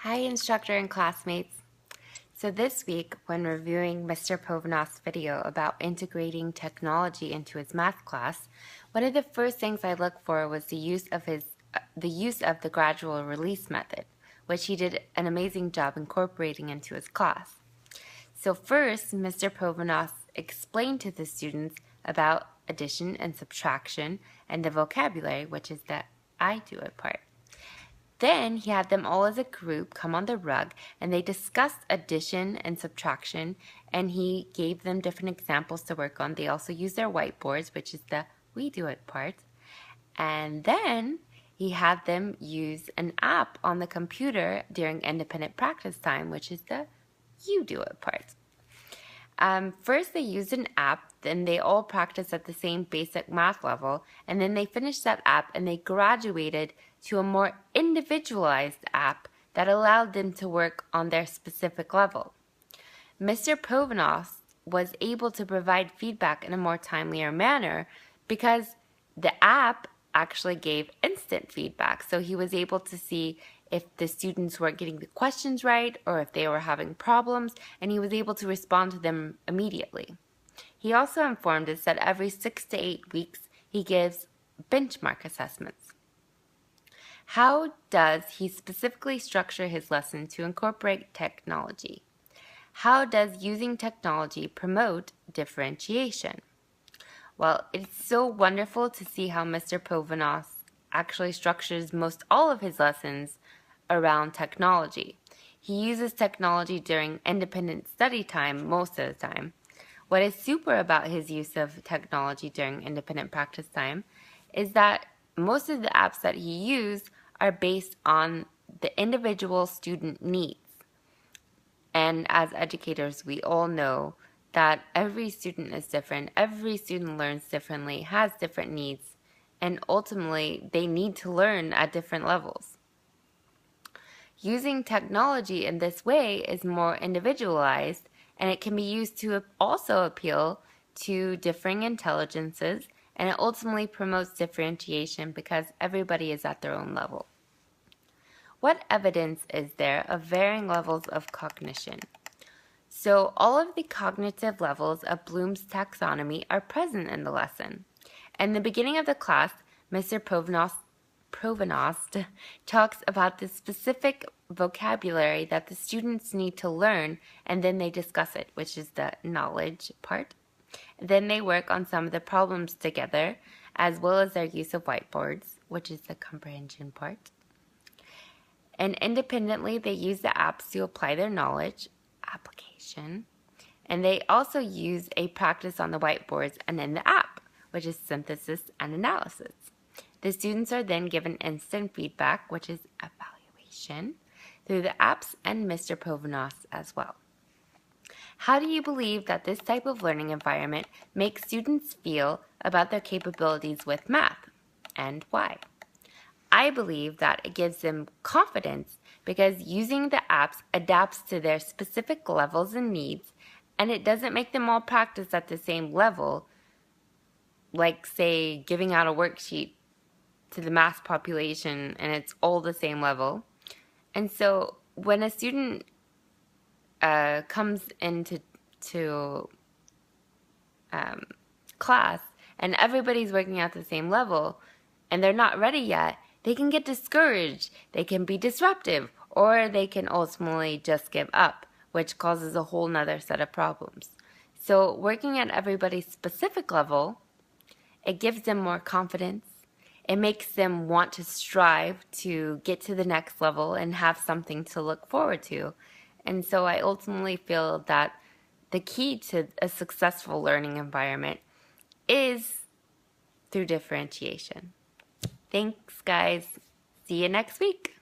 Hi, instructor and classmates. So this week, when reviewing Mr. Povanov's video about integrating technology into his math class, one of the first things I looked for was the use of the gradual release method, which he did an amazing job incorporating into his class. So first, Mr. Povanov explained to the students about addition and subtraction and the vocabulary, which is the I do it part. Then he had them all as a group come on the rug and they discussed addition and subtraction, and he gave them different examples to work on. They also used their whiteboards, which is the we do it part. And then he had them use an app on the computer during independent practice time, which is the you do it part. First, they used an app, then they all practiced at the same basic math level, and then they finished that app and they graduated to a more individualized app that allowed them to work on their specific level. Mr. Povanov was able to provide feedback in a more timelier manner because the app actually gave instant feedback. So he was able to see if the students weren't getting the questions right or if they were having problems, and he was able to respond to them immediately. He also informed us that every 6 to 8 weeks he gives benchmark assessments. How does he specifically structure his lesson to incorporate technology? How does using technology promote differentiation? Well, it's so wonderful to see how Mr. Povanov actually structures most all of his lessons around technology. He uses technology during independent study time most of the time. What is super about his use of technology during independent practice time is that most of the apps that he used are based on the individual student needs. And as educators, we all know that every student is different, every student learns differently, has different needs, and ultimately they need to learn at different levels. Using technology in this way is more individualized, and it can be used to also appeal to differing intelligences, and it ultimately promotes differentiation because everybody is at their own level. What evidence is there of varying levels of cognition? So all of the cognitive levels of Bloom's taxonomy are present in the lesson. In the beginning of the class, Mr. Povanov talks about the specific vocabulary that the students need to learn, and then they discuss it, which is the knowledge part. Then they work on some of the problems together, as well as their use of whiteboards, which is the comprehension part. And independently, they use the apps to apply their knowledge, application, and they also use a practice on the whiteboards and in the app, which is synthesis and analysis. The students are then given instant feedback, which is evaluation, through the apps and Mr. Povanov as well. How do you believe that this type of learning environment makes students feel about their capabilities with math, and why? I believe that it gives them confidence because using the apps adapts to their specific levels and needs, and it doesn't make them all practice at the same level, like, say, giving out a worksheet to the mass population and it's all the same level. And so when a student comes into class and everybody's working at the same level and they're not ready yet, they can get discouraged, they can be disruptive, or they can ultimately just give up, which causes a whole nother set of problems. So working at everybody's specific level, it gives them more confidence. It makes them want to strive to get to the next level and have something to look forward to. And so I ultimately feel that the key to a successful learning environment is through differentiation. Thanks, guys. See you next week.